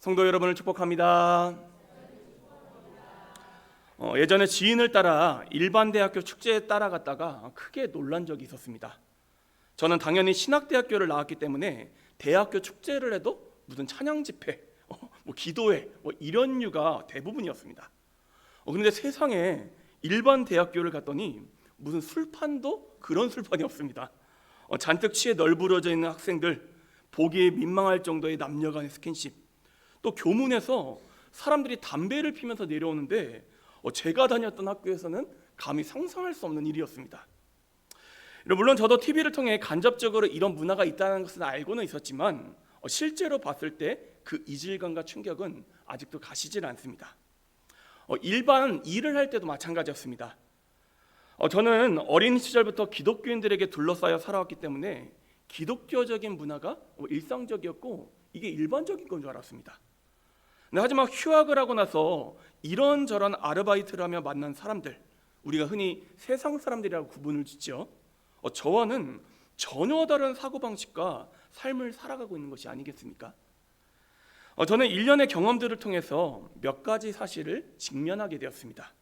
성도 여러분을 축복합니다. 예전에 지인을 따라 일반 대학교 축제에 따라갔다가 크게 놀란 적이 있었습니다. 저는 당연히 신학대학교를 나왔기 때문에 대학교 축제를 해도 무슨 찬양 집회, 기도회 이런 류가 대부분이었습니다. 그런데 세상에 일반 대학교를 갔더니 무슨 술판도 그런 술판이 없습니다. 잔뜩 취해 널브러져 있는 학생들, 보기에 민망할 정도의 남녀 간의 스킨십, 또 교문에서 사람들이 담배를 피면서 내려오는데 제가 다녔던 학교에서는 감히 상상할 수 없는 일이었습니다. 물론 저도 TV를 통해 간접적으로 이런 문화가 있다는 것은 알고는 있었지만 실제로 봤을 때 그 이질감과 충격은 아직도 가시질 않습니다. 일반 일을 할 때도 마찬가지였습니다. 저는 어린 시절부터 기독교인들에게 둘러싸여 살아왔기 때문에 기독교적인 문화가 일상적이었고 이게 일반적인 건 줄 알았습니다. 하지만 휴학을 하고 나서 이런저런 아르바이트를 하며 만난 사람들, 우리가 흔히 세상 사람들이라고 구분을 짓죠. 저와는 전혀 다른 사고방식과 삶을 살아가고 있는 것이 아니겠습니까? 저는 일련의 경험들을 통해서 몇 가지 사실을 직면하게 되었습니다.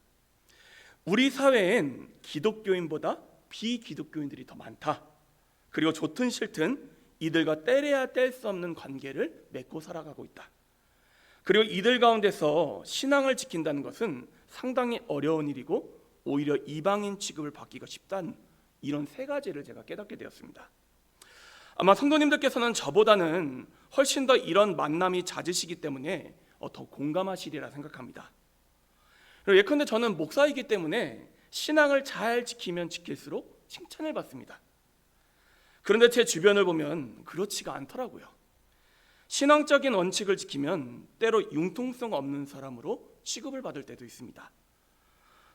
우리 사회엔 기독교인보다 비기독교인들이 더 많다. 그리고 좋든 싫든 이들과 떼려야 뗄 수 없는 관계를 맺고 살아가고 있다. 그리고 이들 가운데서 신앙을 지킨다는 것은 상당히 어려운 일이고 오히려 이방인 취급을 받기가 쉽다는 이런 세 가지를 제가 깨닫게 되었습니다. 아마 성도님들께서는 저보다는 훨씬 더 이런 만남이 잦으시기 때문에 더 공감하시리라 생각합니다. 예컨대 저는 목사이기 때문에 신앙을 잘 지키면 지킬수록 칭찬을 받습니다. 그런데 제 주변을 보면 그렇지가 않더라고요. 신앙적인 원칙을 지키면 때로 융통성 없는 사람으로 취급을 받을 때도 있습니다.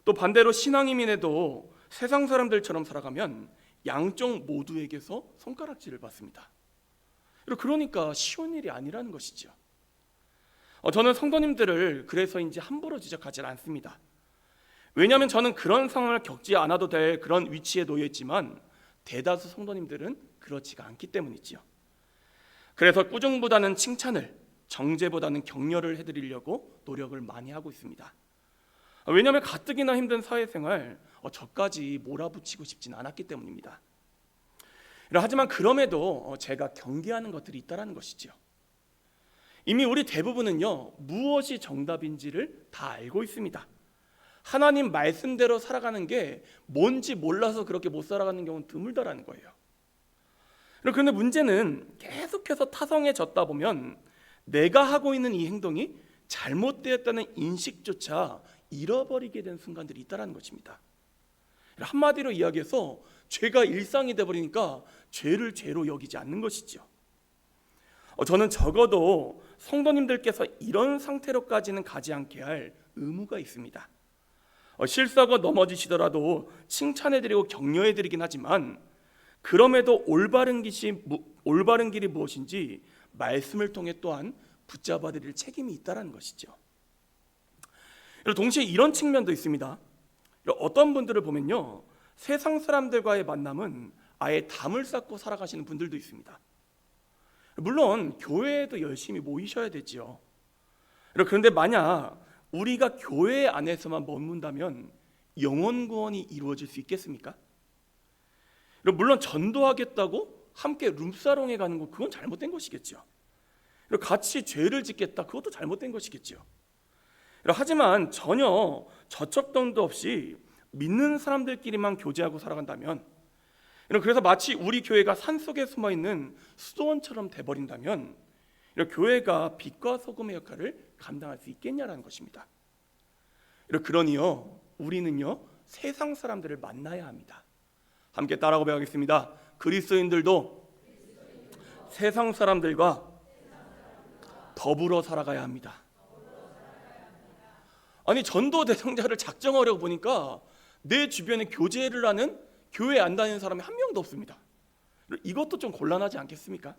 또 반대로 신앙인에도 세상 사람들처럼 살아가면 양쪽 모두에게서 손가락질을 받습니다. 그러니까 쉬운 일이 아니라는 것이죠. 저는 성도님들을 그래서인지 함부로 지적하지 않습니다. 왜냐하면 저는 그런 상황을 겪지 않아도 될 그런 위치에 놓여 있지만 대다수 성도님들은 그렇지가 않기 때문이지요. 그래서 꾸중보다는 칭찬을, 정죄보다는 격려를 해드리려고 노력을 많이 하고 있습니다. 왜냐하면 가뜩이나 힘든 사회생활 저까지 몰아붙이고 싶진 않았기 때문입니다. 하지만 그럼에도 제가 경계하는 것들이 있다는 것이죠. 이미 우리 대부분은요, 무엇이 정답인지를 다 알고 있습니다. 하나님 말씀대로 살아가는 게 뭔지 몰라서 그렇게 못 살아가는 경우는 드물다라는 거예요. 그런데 문제는 계속해서 타성에 젖다 보면 내가 하고 있는 이 행동이 잘못되었다는 인식조차 잃어버리게 된 순간들이 있다는 것입니다. 한마디로 이야기해서 죄가 일상이 되어버리니까 죄를 죄로 여기지 않는 것이죠. 저는 적어도 성도님들께서 이런 상태로까지는 가지 않게 할 의무가 있습니다. 실수하고 넘어지시더라도 칭찬해드리고 격려해드리긴 하지만 그럼에도 올바른 길이 무엇인지 말씀을 통해 또한 붙잡아드릴 책임이 있다는 것이죠. 동시에 이런 측면도 있습니다. 어떤 분들을 보면요, 세상 사람들과의 만남은 아예 담을 쌓고 살아가시는 분들도 있습니다. 물론 교회에도 열심히 모이셔야 되지요. 그런데 만약 우리가 교회 안에서만 머문다면 영혼 구원이 이루어질 수 있겠습니까? 물론 전도하겠다고 함께 룸사롱에 가는 거 그건 잘못된 것이겠죠. 같이 죄를 짓겠다 그것도 잘못된 것이겠죠. 하지만 전혀 저척동도 없이 믿는 사람들끼리만 교제하고 살아간다면, 그래서 마치 우리 교회가 산속에 숨어있는 수도원처럼 돼버린다면 교회가 빛과 소금의 역할을 감당할 수 있겠냐라는 것입니다. 그러니요, 우리는요 세상 사람들을 만나야 합니다. 함께 따라 고백하겠습니다. 그리스도인들도 세상 사람들과 더불어 살아가야 합니다. 아니, 전도 대상자를 작정하려고 보니까 내 주변에 교제를 하는, 교회 안 다니는 사람이 한 명도 없습니다. 이것도 좀 곤란하지 않겠습니까?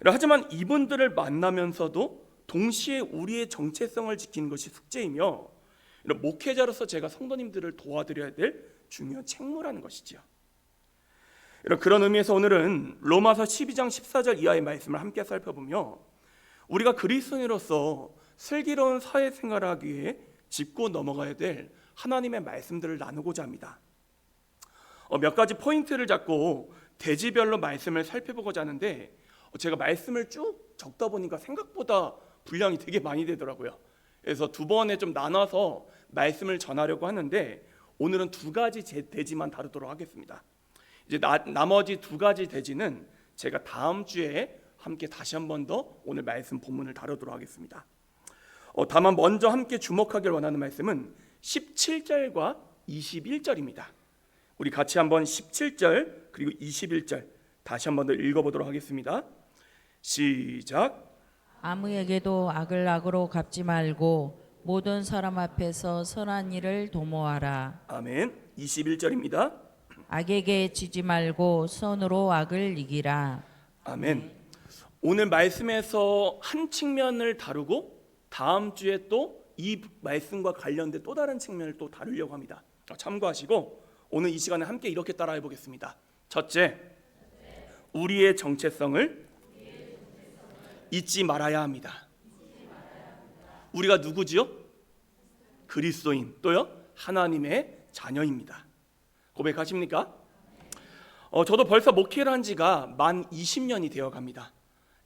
하지만 이분들을 만나면서도 동시에 우리의 정체성을 지키는 것이 숙제이며 목회자로서 제가 성도님들을 도와드려야 될 중요한 책무라는 것이죠. 그런 의미에서 오늘은 로마서 12장 14절 이하의 말씀을 함께 살펴보며 우리가 그리스도인으로서 슬기로운 사회생활을 하기 위해 짚고 넘어가야 될 하나님의 말씀들을 나누고자 합니다. 몇 가지 포인트를 잡고 대지별로 말씀을 살펴보고자 하는데 제가 말씀을 쭉 적다 보니까 생각보다 분량이 되게 많이 되더라고요. 그래서 두 번에 좀 나눠서 말씀을 전하려고 하는데 오늘은 두 가지 대지만 다루도록 하겠습니다. 이제 나머지 두 가지 대지는 제가 다음 주에 함께 다시 한 번 더 오늘 말씀 본문을 다루도록 하겠습니다. 다만 먼저 함께 주목하길 원하는 말씀은 17절과 21절입니다. 우리 같이 한번 17절 그리고 21절 다시 한 번 더 읽어보도록 하겠습니다. 시작. 아무에게도 악을 악으로 갚지 말고 모든 사람 앞에서 선한 일을 도모하라. 아멘. 21절입니다. 악에게 지지 말고 선으로 악을 이기라. 아멘. 오늘 말씀에서 한 측면을 다루고 다음 주에 또 이 말씀과 관련된 또 다른 측면을 또 다루려고 합니다. 참고하시고 오늘 이 시간에 함께 이렇게 따라해 보겠습니다. 첫째, 우리의 정체성을 잊지 말아야 합니다. 우리가 누구지요? 그리스도인, 또요? 하나님의 자녀입니다. 고백하십니까? 저도 벌써 목회를 한 지가 만 20년이 되어 갑니다.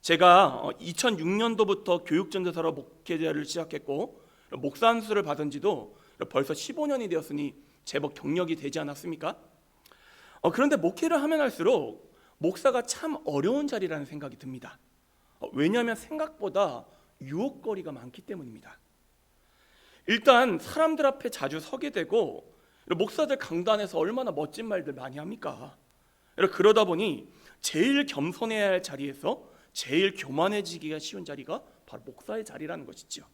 제가 2006년도부터 교육전도사로 목회자를 시작했고 목사 안수를 받은 지도 벌써 15년이 되었으니 제법 경력이 되지 않았습니까? 그런데 목회를 하면 할수록 목사가 참 어려운 자리라는 생각이 듭니다. 왜냐하면 생각보다 유혹거리가 많기 때문입니다. 일단 사람들 앞에 자주 서게 되고 목사들 강단에서 얼마나 멋진 말들 많이 합니까? 그러다 보니 제일 겸손해야 할 자리에서 제일 교만해지기가 쉬운 자리가 바로 목사의 자리라는 것이죠.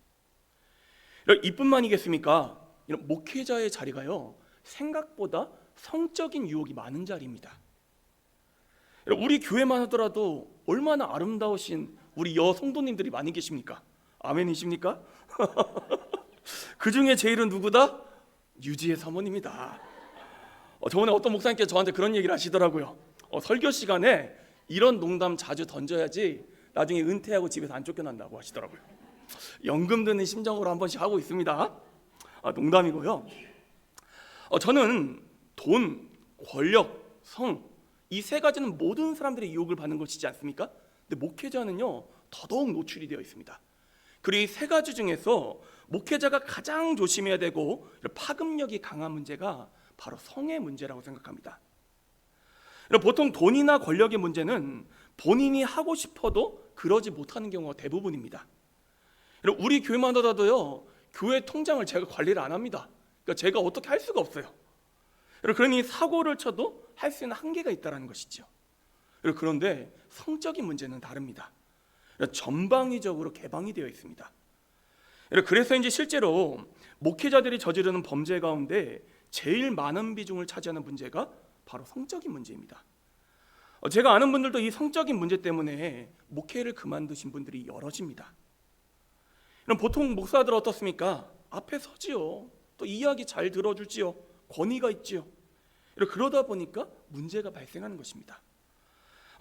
이뿐만이겠습니까? 이런 목회자의 자리가요 생각보다 성적인 유혹이 많은 자리입니다. 우리 교회만 하더라도 얼마나 아름다우신 우리 여성도님들이 많이 계십니까? 아멘이십니까? 그 중에 제일은 누구다? 유지의 사모님이다. 저번에 어떤 목사님께서 저한테 그런 얘기를 하시더라고요. 설교 시간에 이런 농담 자주 던져야지 나중에 은퇴하고 집에서 안 쫓겨난다고 하시더라고요. 연금 드는 심정으로 한 번씩 하고 있습니다. 농담이고요. 저는 돈, 권력, 성 이 세 가지는 모든 사람들의 유혹을 받는 것이지 않습니까? 근데 목회자는요 더더욱 노출이 되어 있습니다. 그리고 이 세 가지 중에서 목회자가 가장 조심해야 되고 파급력이 강한 문제가 바로 성의 문제라고 생각합니다. 보통 돈이나 권력의 문제는 본인이 하고 싶어도 그러지 못하는 경우가 대부분입니다. 우리 교회만 하더라도요 교회 통장을 제가 관리를 안 합니다. 그러니까 제가 어떻게 할 수가 없어요. 그러니 사고를 쳐도 할 수 있는 한계가 있다는 것이죠. 그런데 성적인 문제는 다릅니다. 전방위적으로 개방이 되어 있습니다. 그래서 이제 실제로 목회자들이 저지르는 범죄 가운데 제일 많은 비중을 차지하는 문제가 바로 성적인 문제입니다. 제가 아는 분들도 이 성적인 문제 때문에 목회를 그만두신 분들이 여럿입니다. 그럼 보통 목사들 어떻습니까? 앞에 서지요. 또 이야기 잘 들어주지요. 권위가 있지요. 그러다 보니까 문제가 발생하는 것입니다.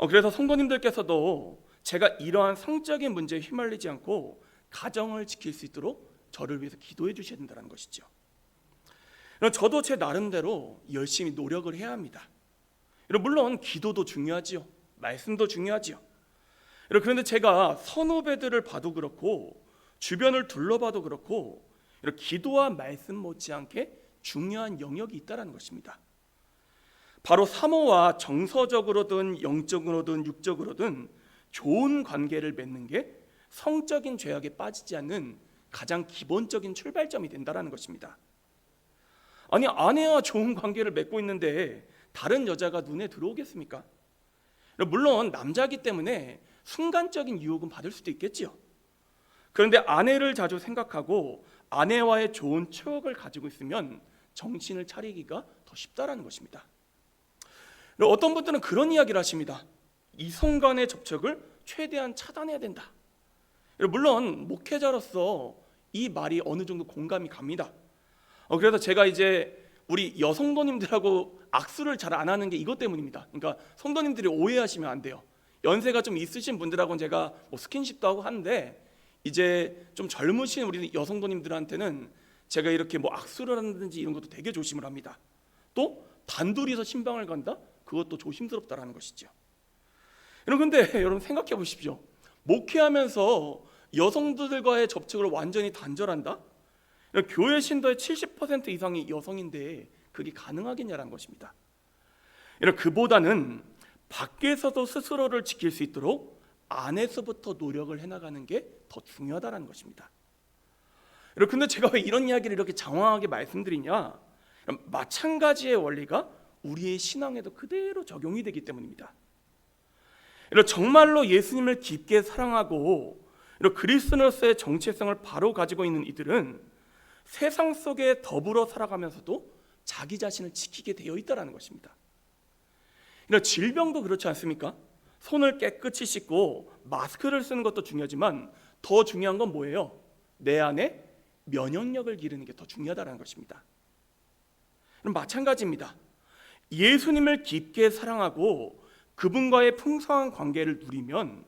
그래서 성도님들께서도 제가 이러한 성적인 문제에 휘말리지 않고 가정을 지킬 수 있도록 저를 위해서 기도해 주셔야 된다는 것이죠. 저도 제 나름대로 열심히 노력을 해야 합니다. 물론 기도도 중요하지요. 말씀도 중요하지요. 그런데 제가 선후배들을 봐도 그렇고 주변을 둘러봐도 그렇고 기도와 말씀 못지않게 중요한 영역이 있다는 것입니다. 바로 사모와 정서적으로든 영적으로든 육적으로든 좋은 관계를 맺는 게 성적인 죄악에 빠지지 않는 가장 기본적인 출발점이 된다는 것입니다. 아니 아내와 좋은 관계를 맺고 있는데 다른 여자가 눈에 들어오겠습니까? 물론 남자이기 때문에 순간적인 유혹은 받을 수도 있겠지요. 그런데 아내를 자주 생각하고 아내와의 좋은 추억을 가지고 있으면 정신을 차리기가 더 쉽다라는 것입니다. 어떤 분들은 그런 이야기를 하십니다. 이성 간의 접촉을 최대한 차단해야 된다. 물론 목회자로서 이 말이 어느 정도 공감이 갑니다. 그래서 제가 이제 우리 여성도님들하고 악수를 잘 안 하는 게 이것 때문입니다. 그러니까 성도님들이 오해하시면 안 돼요. 연세가 좀 있으신 분들하고는 제가 뭐 스킨십도 하고 하는데, 이제 좀 젊으신 우리 여성도님들한테는 제가 이렇게 뭐 악수를 한다든지 이런 것도 되게 조심을 합니다. 또 단둘이서 신방을 간다? 그것도 조심스럽다라는 것이죠. 여러분, 근데 여러분 생각해 보십시오. 목회하면서 여성들과의 접촉을 완전히 단절한다? 교회 신도의 70% 이상이 여성인데 그게 가능하겠냐라는 것입니다. 그보다는 밖에서도 스스로를 지킬 수 있도록 안에서부터 노력을 해나가는 게 더 중요하다는 것입니다. 근데 제가 왜 이런 이야기를 이렇게 장황하게 말씀드리냐? 마찬가지의 원리가 우리의 신앙에도 그대로 적용이 되기 때문입니다. 정말로 예수님을 깊게 사랑하고 그리스도로서의 정체성을 바로 가지고 있는 이들은 세상 속에 더불어 살아가면서도 자기 자신을 지키게 되어 있다는 것입니다. 질병도 그렇지 않습니까? 손을 깨끗이 씻고 마스크를 쓰는 것도 중요하지만 더 중요한 건 뭐예요? 내 안에 면역력을 기르는 게 더 중요하다는 것입니다. 마찬가지입니다. 예수님을 깊게 사랑하고 그분과의 풍성한 관계를 누리면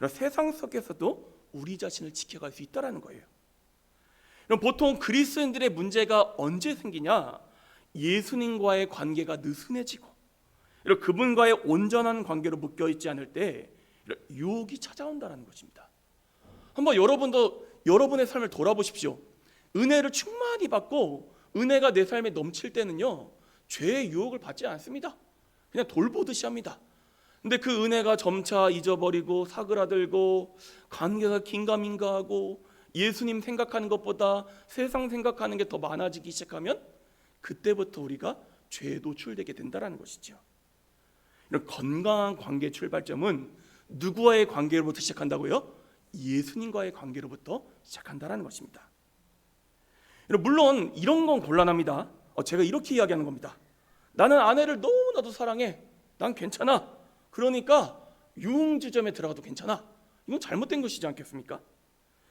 세상 속에서도 우리 자신을 지켜갈 수 있다는 거예요. 보통 그리스도인들의 문제가 언제 생기냐? 예수님과의 관계가 느슨해지고 그분과의 온전한 관계로 묶여있지 않을 때 유혹이 찾아온다는 것입니다. 한번 여러분도 여러분의 삶을 돌아보십시오. 은혜를 충만히 받고 은혜가 내 삶에 넘칠 때는요, 죄의 유혹을 받지 않습니다. 그냥 돌보듯이 합니다. 근데 그 은혜가 점차 잊어버리고 사그라들고 관계가 긴가민가하고 예수님 생각하는 것보다 세상 생각하는 게 더 많아지기 시작하면 그때부터 우리가 죄에 노출되게 된다는 것이죠. 이런 건강한 관계 출발점은 누구와의 관계로부터 시작한다고요? 예수님과의 관계로부터 시작한다는 것입니다. 물론 이런 건 곤란합니다. 제가 이렇게 이야기하는 겁니다. 나는 아내를 너무나도 사랑해. 난 괜찮아. 그러니까 유흥주점에 들어가도 괜찮아. 이건 잘못된 것이지 않겠습니까?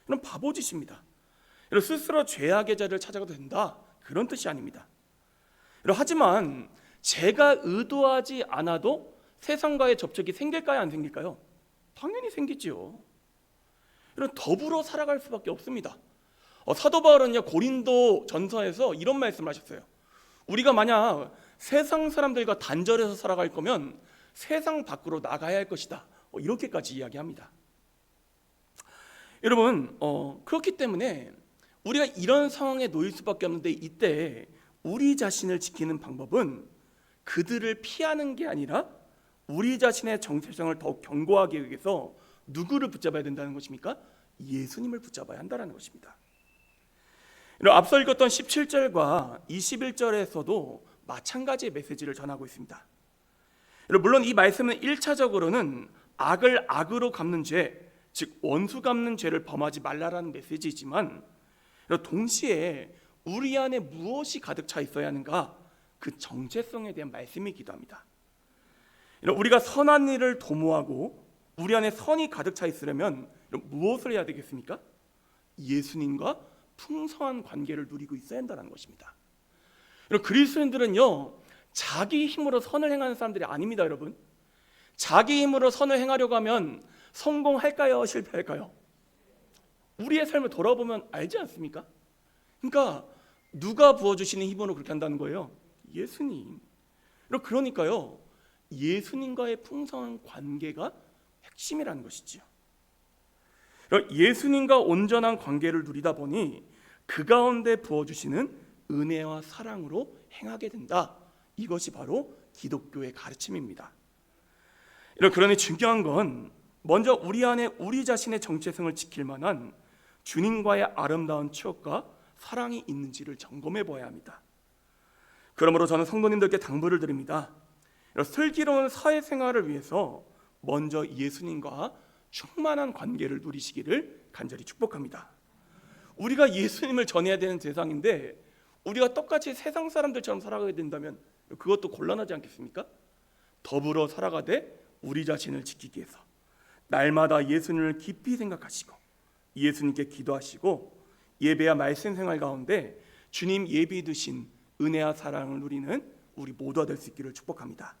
이건 바보짓입니다. 스스로 죄악의 자리를 찾아가도 된다, 그런 뜻이 아닙니다. 하지만 제가 의도하지 않아도 세상과의 접촉이 생길까요, 안 생길까요? 당연히 생기지요. 더불어 살아갈 수밖에 없습니다. 사도 바울은요, 고린도 전서에서 이런 말씀을 하셨어요. 우리가 만약 세상 사람들과 단절해서 살아갈 거면 세상 밖으로 나가야 할 것이다, 이렇게까지 이야기합니다. 여러분, 그렇기 때문에 우리가 이런 상황에 놓일 수밖에 없는데, 이때 우리 자신을 지키는 방법은 그들을 피하는 게 아니라 우리 자신의 정체성을 더욱 견고하게 위해서 누구를 붙잡아야 된다는 것입니까? 예수님을 붙잡아야 한다는 것입니다. 앞서 읽었던 17절과 21절에서도 마찬가지의 메시지를 전하고 있습니다. 물론 이 말씀은 1차적으로는 악을 악으로 갚는 죄, 즉 원수 갚는 죄를 범하지 말라라는 메시지이지만, 동시에 우리 안에 무엇이 가득 차 있어야 하는가, 그 정체성에 대한 말씀이기도 합니다. 우리가 선한 일을 도모하고 우리 안에 선이 가득 차 있으려면 무엇을 해야 되겠습니까? 예수님과 풍성한 관계를 누리고 있어야 한다는 것입니다. 그리스도인들은요, 자기 힘으로 선을 행하는 사람들이 아닙니다. 여러분, 자기 힘으로 선을 행하려고 하면 성공할까요, 실패할까요? 우리의 삶을 돌아보면 알지 않습니까? 그러니까 누가 부어주시는 힘으로 그렇게 한다는 거예요? 예수님. 그러니까요, 예수님과의 풍성한 관계가 핵심이라는 것이지요. 예수님과 온전한 관계를 누리다 보니 그 가운데 부어주시는 은혜와 사랑으로 행하게 된다. 이것이 바로 기독교의 가르침입니다. 그러니 중요한 건 먼저 우리 안에 우리 자신의 정체성을 지킬 만한 주님과의 아름다운 추억과 사랑이 있는지를 점검해 보아야 합니다. 그러므로 저는 성도님들께 당부를 드립니다. 슬기로운 사회생활을 위해서 먼저 예수님과 충만한 관계를 누리시기를 간절히 축복합니다. 우리가 예수님을 전해야 되는 대상인데 우리가 똑같이 세상 사람들처럼 살아가게 된다면 그것도 곤란하지 않겠습니까? 더불어 살아가되 우리 자신을 지키기 위해서 날마다 예수님을 깊이 생각하시고 예수님께 기도하시고 예배와 말씀 생활 가운데 주님 예비 두신 은혜와 사랑을 누리는 우리 모두가 될 수 있기를 축복합니다.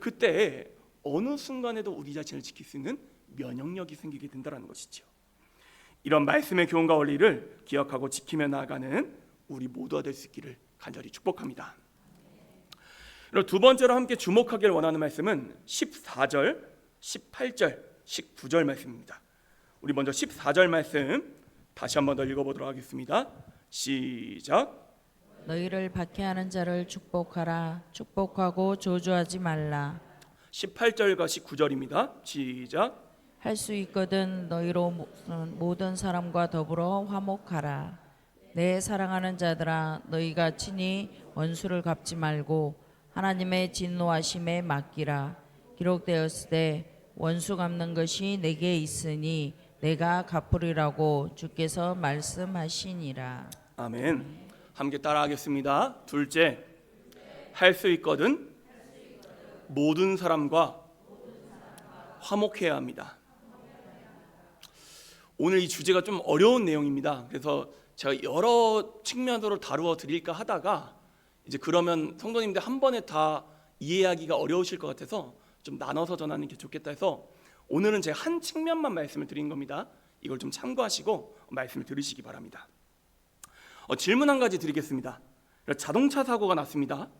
그때 어느 순간에도 우리 자신을 지킬 수 있는 면역력이 생기게 된다는 것이죠. 이런 말씀의 교훈과 원리를 기억하고 지키며 나아가는 우리 모두가 될 수 있기를 간절히 축복합니다. 그리고 두 번째로 함께 주목하기를 원하는 말씀은 14절, 18절, 19절 말씀입니다. 우리 먼저 14절 말씀 다시 한번 더 읽어보도록 하겠습니다. 시작. 너희를 박해하는 자를 축복하라. 축복하고 저주하지 말라. 18절과 19절입니다. 시작. 할 수 있거든 너희로 모든 사람과 더불어 화목하라. 내 사랑하는 자들아, 너희가 친히 원수를 갚지 말고 하나님의 진노하심에 맡기라. 기록되었으되 원수 갚는 것이 내게 있으니 내가 갚으리라고 주께서 말씀하시니라. 아멘. 함께 따라하겠습니다. 둘째, 할 수 있거든 모든 사람과 화목해야 합니다. 오늘 이 주제가 좀 어려운 내용입니다. 그래서 제가 여러 측면으로 다루어 드릴까 하다가 이제 그러면 성도님들 한 번에 다 이해하기가 어려우실 것 같아서 좀 나눠서 전하는 게 좋겠다 해서 오늘은 제가 한 측면만 말씀을 드린 겁니다. 이걸 좀 참고하시고 말씀을 들으시기 바랍니다. 질문 한 가지 드리겠습니다. 자동차 사고가 났습니다.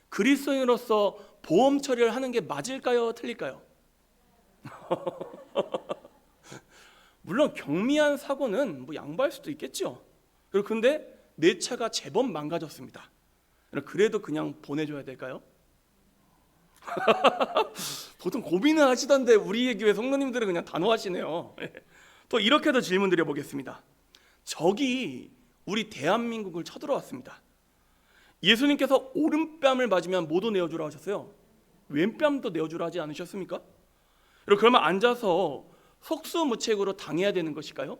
그리스도인으로서 보험 처리를 하는 게 맞을까요? 틀릴까요? 물론 경미한 사고는 뭐 양보할 수도 있겠죠. 근데 내 차가 제법 망가졌습니다. 그래도 그냥 보내줘야 될까요? 보통 고민을 하시던데 우리 교회 성도님들은 그냥 단호하시네요. 또 이렇게도 질문 드려보겠습니다. 적이 우리 대한민국을 쳐들어왔습니다. 예수님께서 오른뺨을 맞으면 모두 내어주라 하셨어요. 왼뺨도 내어주라 하지 않으셨습니까? 그러면 앉아서 속수무책으로 당해야 되는 것일까요?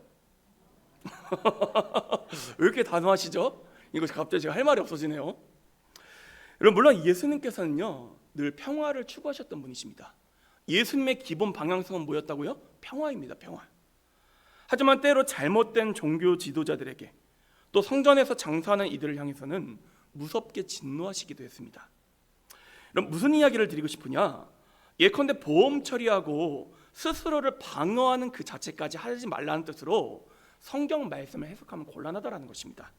왜 이렇게 단호하시죠? 이거 갑자기 제가 할 말이 없어지네요. 여러분, 물론 예수님께서는요 늘 평화를 추구하셨던 분이십니다. 예수님의 기본 방향성은 뭐였다고요? 평화입니다. 평화. 하지만 때로 잘못된 종교 지도자들에게 또 성전에서 장사하는 이들을 향해서는 무섭게 진노하시기도 했습니다. 그럼 무슨 이야기를 드리고 싶으냐? 예컨대 보험 처리하고 스스로를 방어하는 그 자체까지 하지 말라는 뜻으로 성경 말씀을 해석하면 곤란하다라는 것입니다.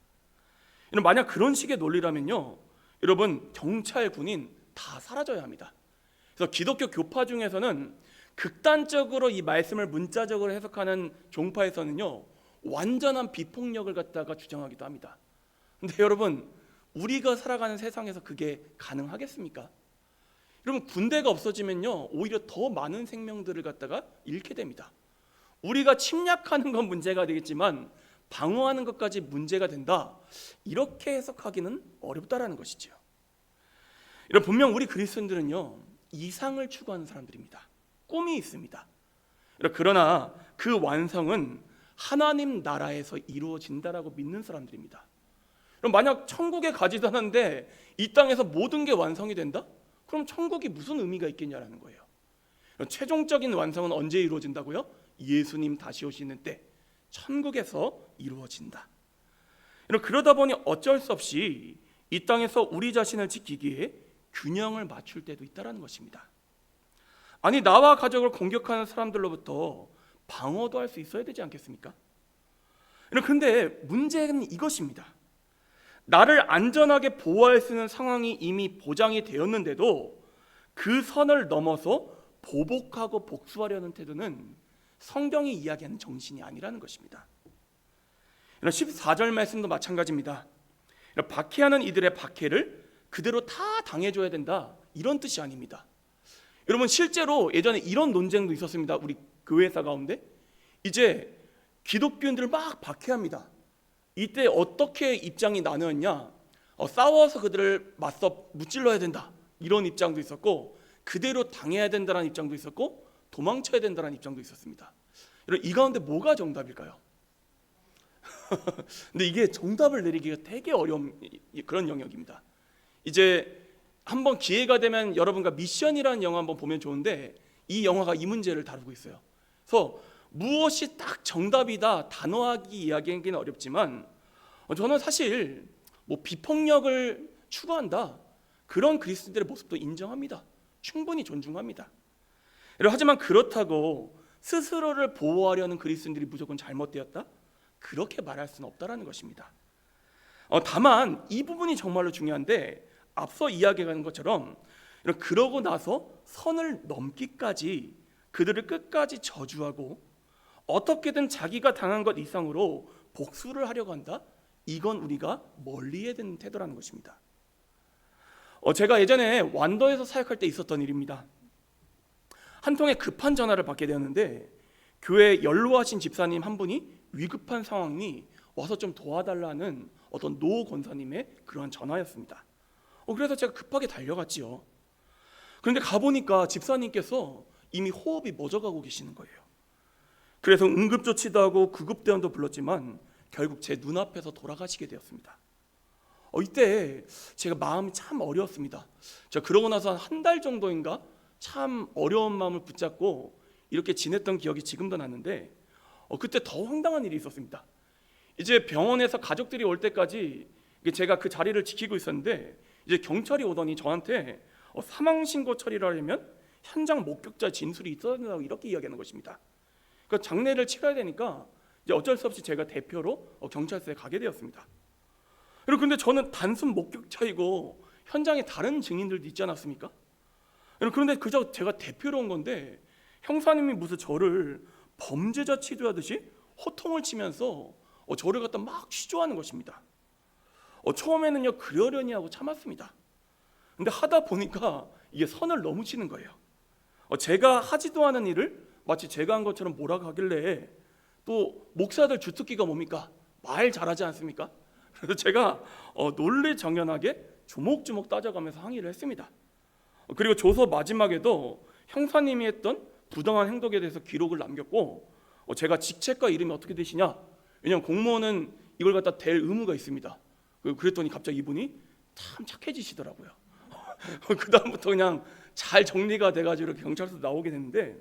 만약 그런 식의 논리라면요, 여러분 경찰, 군인 다 사라져야 합니다. 그래서 기독교 교파 중에서는 극단적으로 이 말씀을 문자적으로 해석하는 종파에서는요 완전한 비폭력을 갖다가 주장하기도 합니다. 근데 여러분, 우리가 살아가는 세상에서 그게 가능하겠습니까? 여러분, 군대가 없어지면요 오히려 더 많은 생명들을 갖다가 잃게 됩니다. 우리가 침략하는 건 문제가 되겠지만 방어하는 것까지 문제가 된다, 이렇게 해석하기는 어렵다라는 것이죠. 여러분, 분명 우리 그리스도인들은요 이상을 추구하는 사람들입니다. 꿈이 있습니다. 그러나 그 완성은 하나님 나라에서 이루어진다라고 믿는 사람들입니다. 그럼 만약 천국에 가지도 않았는데 이 땅에서 모든 게 완성이 된다? 그럼 천국이 무슨 의미가 있겠냐라는 거예요. 최종적인 완성은 언제 이루어진다고요? 예수님 다시 오시는 때 천국에서 이루어진다. 그러다 보니 어쩔 수 없이 이 땅에서 우리 자신을 지키기에 균형을 맞출 때도 있다는 것입니다. 아니, 나와 가족을 공격하는 사람들로부터 방어도 할 수 있어야 되지 않겠습니까? 그런데 문제는 이것입니다. 나를 안전하게 보호할 수 있는 상황이 이미 보장이 되었는데도 그 선을 넘어서 보복하고 복수하려는 태도는 성경이 이야기하는 정신이 아니라는 것입니다. 14절 말씀도 마찬가지입니다. 박해하는 이들의 박해를 그대로 다 당해줘야 된다, 이런 뜻이 아닙니다. 여러분, 실제로 예전에 이런 논쟁도 있었습니다. 우리 교회사 가운데 이제 기독교인들을 막 박해합니다. 이때 어떻게 입장이 나뉘었냐? 싸워서 그들을 맞서 무찔러야 된다, 이런 입장도 있었고, 그대로 당해야 된다는 입장도 있었고, 도망쳐야 된다는 입장도 있었습니다. 여러분, 이 가운데 뭐가 정답일까요? 근데 이게 정답을 내리기가 되게 어려운 그런 영역입니다. 이제 한번 기회가 되면 여러분과 미션이라는 영화 한번 보면 좋은데, 이 영화가 이 문제를 다루고 있어요. 그래서 무엇이 딱 정답이다 단호하게 이야기하기는 어렵지만, 저는 사실 뭐 비폭력을 추구한다, 그런 그리스도인들의 모습도 인정합니다. 충분히 존중합니다. 하지만 그렇다고 스스로를 보호하려는 그리스도인들이 무조건 잘못되었다? 그렇게 말할 수는 없다라는 것입니다. 다만 이 부분이 정말로 중요한데, 앞서 이야기한 것처럼 그러고 나서 선을 넘기까지 그들을 끝까지 저주하고 어떻게든 자기가 당한 것 이상으로 복수를 하려고 한다? 이건 우리가 멀리해야 되는 태도라는 것입니다. 제가 예전에 완도에서 사역할 때 있었던 일입니다. 한 통의 급한 전화를 받게 되었는데, 교회 연로하신 집사님 한 분이 위급한 상황이 와서 좀 도와달라는 어떤 노 권사님의 그러한 전화였습니다. 그래서 제가 급하게 달려갔지요. 그런데 가보니까 집사님께서 이미 호흡이 멎어가고 계시는 거예요. 그래서 응급조치도 하고 구급대원도 불렀지만 결국 제 눈앞에서 돌아가시게 되었습니다. 이때 제가 마음이 참 어려웠습니다. 제가 그러고 나서 한 달 정도인가 참 어려운 마음을 붙잡고 이렇게 지냈던 기억이 지금도 나는데, 그때 더 황당한 일이 있었습니다. 이제 병원에서 가족들이 올 때까지 제가 그 자리를 지키고 있었는데, 이제 경찰이 오더니 저한테 사망신고 처리를 하려면 현장 목격자 진술이 있어야 된다고 이렇게 이야기하는 것입니다. 그러니까 장례를 치러야 되니까 이제 어쩔 수 없이 제가 대표로 경찰서에 가게 되었습니다. 그런데 저는 단순 목격자이고 현장에 다른 증인들도 있지 않았습니까? 그런데 그저 제가 대표로 온 건데 형사님이 무슨 저를 범죄자 치료하듯이 호통을 치면서 저를 갖다 막 취조하는 것입니다. 처음에는요 그러려니 하고 참았습니다. 근데 하다 보니까 이게 선을 넘으시는 거예요. 제가 하지도 않은 일을 마치 제가 한 것처럼 뭐라고 하길래, 또 목사들 주특기가 뭡니까? 말 잘하지 않습니까? 그래서 제가 논리정연하게 조목조목 따져가면서 항의를 했습니다. 그리고 조서 마지막에도 형사님이 했던 부당한 행동에 대해서 기록을 남겼고, 제가 직책과 이름이 어떻게 되시냐, 왜냐하면 공무원은 이걸 갖다 댈 의무가 있습니다. 그랬더니 갑자기 이분이 참 착해지시더라고요. 그 다음부터 그냥 잘 정리가 돼가지고 이렇게 경찰서 나오게 됐는데,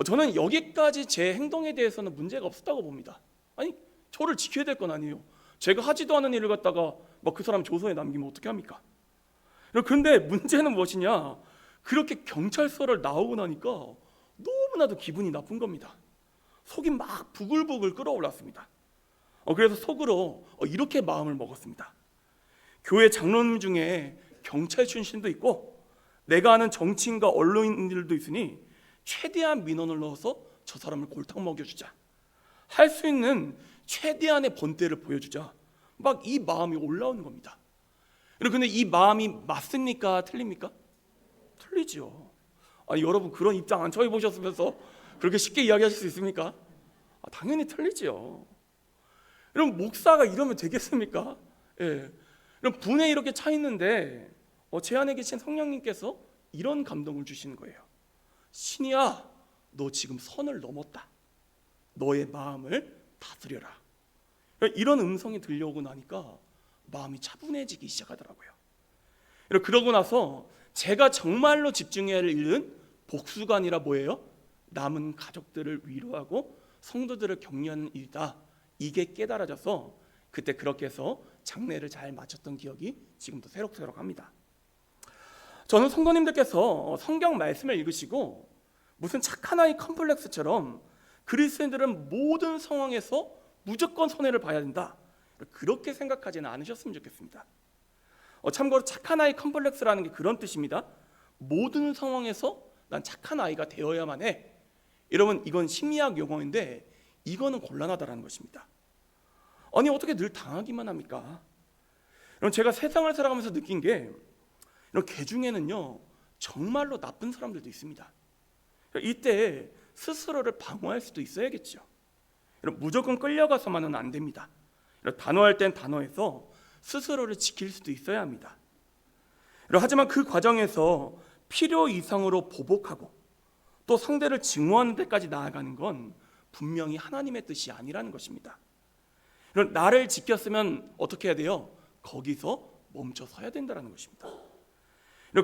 저는 여기까지 제 행동에 대해서는 문제가 없었다고 봅니다. 아니, 저를 지켜야 될 건 아니에요. 제가 하지도 않은 일을 갖다가 막 그 사람 조서에 남기면 어떻게 합니까? 그런데 문제는 무엇이냐, 그렇게 경찰서를 나오고 나니까 너무나도 기분이 나쁜 겁니다. 속이 막 부글부글 끓어올랐습니다. 그래서 속으로 이렇게 마음을 먹었습니다. 교회 장로님 중에 경찰 출신도 있고 내가 아는 정치인과 언론인들도 있으니 최대한 민원을 넣어서 저 사람을 골탕 먹여주자, 할 수 있는 최대한의 본때를 보여주자, 막 이 마음이 올라오는 겁니다. 그런데 이 마음이 맞습니까? 틀립니까? 틀리죠. 아니, 여러분 그런 입장 안 처해보셨으면서 그렇게 쉽게 이야기하실 수 있습니까? 당연히 틀리죠. 그럼 목사가 이러면 되겠습니까? 예. 그럼 분에 이렇게 차 있는데 제 안에 계신 성령님께서 이런 감동을 주시는 거예요. 신이야, 너 지금 선을 넘었다. 너의 마음을 다스려라. 이런 음성이 들려오고 나니까 마음이 차분해지기 시작하더라고요. 그러고 나서 제가 정말로 집중해야 할 일은 복수가 아니라 뭐예요? 남은 가족들을 위로하고 성도들을 격려하는 일이다. 이게 깨달아져서 그때 그렇게 해서 장례를 잘 마쳤던 기억이 지금도 새록새록합니다. 저는 성도님들께서 성경 말씀을 읽으시고 무슨 착한 아이 컴플렉스처럼 그리스도인들은 모든 상황에서 무조건 손해를 봐야 된다, 그렇게 생각하지는 않으셨으면 좋겠습니다. 참고로 착한 아이 컴플렉스라는 게 그런 뜻입니다. 모든 상황에서 난 착한 아이가 되어야만 해. 여러분, 이건 심리학 용어인데 이거는 곤란하다라는 것입니다. 아니, 어떻게 늘 당하기만 합니까? 여러분, 제가 세상을 살아가면서 느낀 게, 개 중에는요 정말로 나쁜 사람들도 있습니다. 이때 스스로를 방어할 수도 있어야겠죠. 무조건 끌려가서만은 안 됩니다. 단호할 땐 단호해서 스스로를 지킬 수도 있어야 합니다. 하지만 그 과정에서 필요 이상으로 보복하고 또 상대를 증오하는 데까지 나아가는 건 분명히 하나님의 뜻이 아니라는 것입니다. 나를 지켰으면 어떻게 해야 돼요? 거기서 멈춰 서야 된다는 것입니다.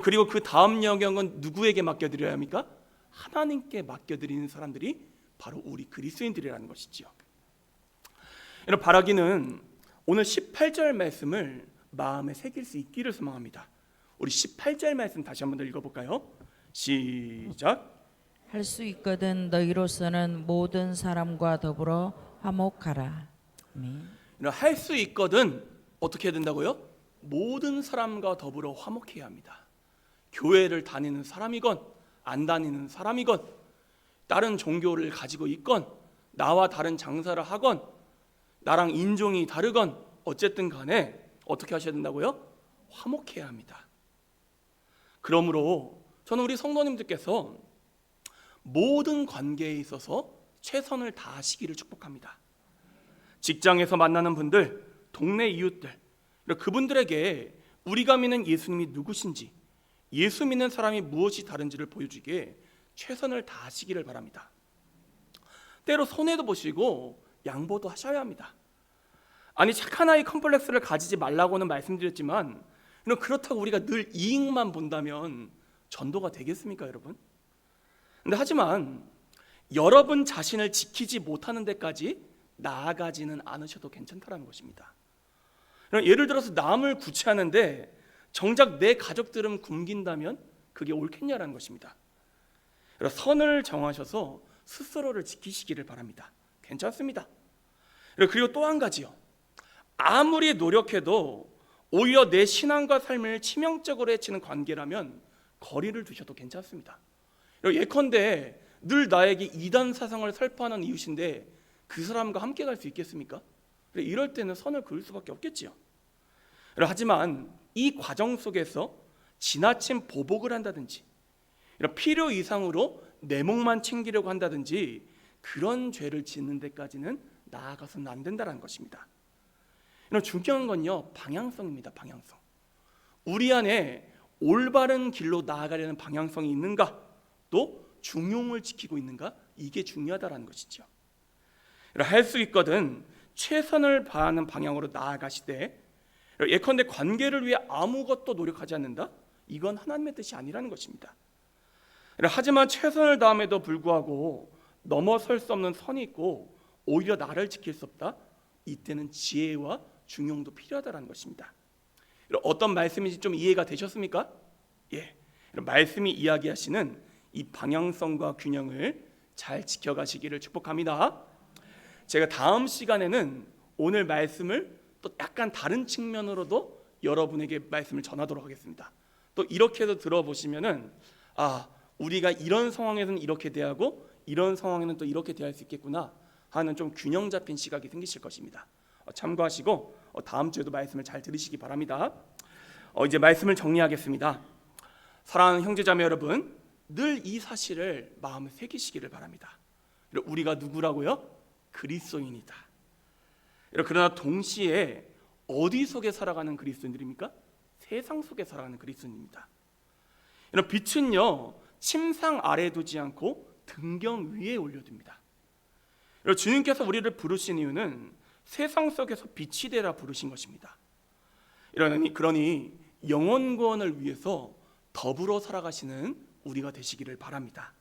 그리고 그 다음 영역은 누구에게 맡겨드려야 합니까? 하나님께 맡겨드리는 사람들이 바로 우리 그리스도인들이라는 것이지요. 바라기는 오늘 18절 말씀을 마음에 새길 수 있기를 소망합니다. 우리 18절 말씀 다시 한번 더 읽어볼까요? 시작. 할 수 있거든 너희로서는 모든 사람과 더불어 화목하라. 아멘. 할 수 있거든 어떻게 해야 된다고요? 모든 사람과 더불어 화목해야 합니다. 교회를 다니는 사람이건 안 다니는 사람이건 다른 종교를 가지고 있건 나와 다른 장사를 하건 나랑 인종이 다르건 어쨌든 간에 어떻게 하셔야 된다고요? 화목해야 합니다. 그러므로 저는 우리 성도님들께서 모든 관계에 있어서 최선을 다하시기를 축복합니다. 직장에서 만나는 분들, 동네 이웃들, 그분들에게 우리가 믿는 예수님이 누구신지, 예수 믿는 사람이 무엇이 다른지를 보여주기에 최선을 다하시기를 바랍니다. 때로 손해도 보시고 양보도 하셔야 합니다. 아니, 착한 아이 컴플렉스를 가지지 말라고는 말씀드렸지만 그렇다고 우리가 늘 이익만 본다면 전도가 되겠습니까, 여러분? 근데 하지만 여러분 자신을 지키지 못하는 데까지 나아가지는 않으셔도 괜찮다는 것입니다. 예를 들어서 남을 구제하는데 정작 내 가족들은 굶긴다면 그게 옳겠냐라는 것입니다. 선을 정하셔서 스스로를 지키시기를 바랍니다. 괜찮습니다. 그리고 또 한 가지요. 아무리 노력해도 오히려 내 신앙과 삶을 치명적으로 해치는 관계라면 거리를 두셔도 괜찮습니다. 예컨대 늘 나에게 이단 사상을 설파하는 이웃인데 그 사람과 함께 갈 수 있겠습니까? 이럴 때는 선을 그을 수밖에 없겠지요. 하지만 이 과정 속에서 지나친 보복을 한다든지 필요 이상으로 내 몫만 챙기려고 한다든지 그런 죄를 짓는 데까지는 나아가서는 안 된다는 것입니다. 중요한 건요, 방향성입니다. 방향성. 우리 안에 올바른 길로 나아가려는 방향성이 있는가, 또 중용을 지키고 있는가, 이게 중요하다는 것이죠. 할 수 있거든 최선을 다하는 방향으로 나아가시되 예컨대 관계를 위해 아무것도 노력하지 않는다, 이건 하나님의 뜻이 아니라는 것입니다. 하지만 최선을 다함에도 불구하고 넘어설 수 없는 선이 있고 오히려 나를 지킬 수 없다, 이때는 지혜와 중용도 필요하다는 것입니다. 어떤 말씀인지 좀 이해가 되셨습니까? 예, 말씀이 이야기하시는 이 방향성과 균형을 잘 지켜가시기를 축복합니다. 제가 다음 시간에는 오늘 말씀을 또 약간 다른 측면으로도 여러분에게 말씀을 전하도록 하겠습니다. 또 이렇게 해서 들어보시면은 우리가 이런 상황에서는 이렇게 대하고 이런 상황에는 또 이렇게 대할 수 있겠구나 하는 좀 균형 잡힌 시각이 생기실 것입니다. 참고하시고 다음 주에도 말씀을 잘 들으시기 바랍니다. 이제 말씀을 정리하겠습니다. 사랑하는 형제자매 여러분, 늘 이 사실을 마음에 새기시기를 바랍니다. 우리가 누구라고요? 그리스도인이다. 그러나 동시에 어디 속에 살아가는 그리스도인들입니까? 세상 속에 살아가는 그리스도인입니다. 빛은요, 침상 아래에 두지 않고 등경 위에 올려둡니다. 주님께서 우리를 부르신 이유는 세상 속에서 빛이 되라 부르신 것입니다. 그러니 영혼 구원을 위해서 더불어 살아가시는 우리가 되시기를 바랍니다.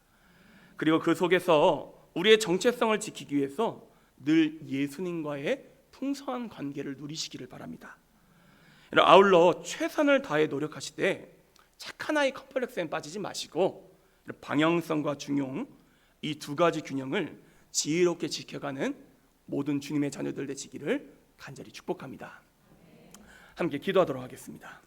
그리고 그 속에서 우리의 정체성을 지키기 위해서 늘 예수님과의 풍성한 관계를 누리시기를 바랍니다. 아울러 최선을 다해 노력하시되 착한 아이 컴플렉스에 빠지지 마시고 방향성과 중용, 이 두 가지 균형을 지혜롭게 지켜가는 모든 주님의 자녀들 되시기를 간절히 축복합니다. 함께 기도하도록 하겠습니다.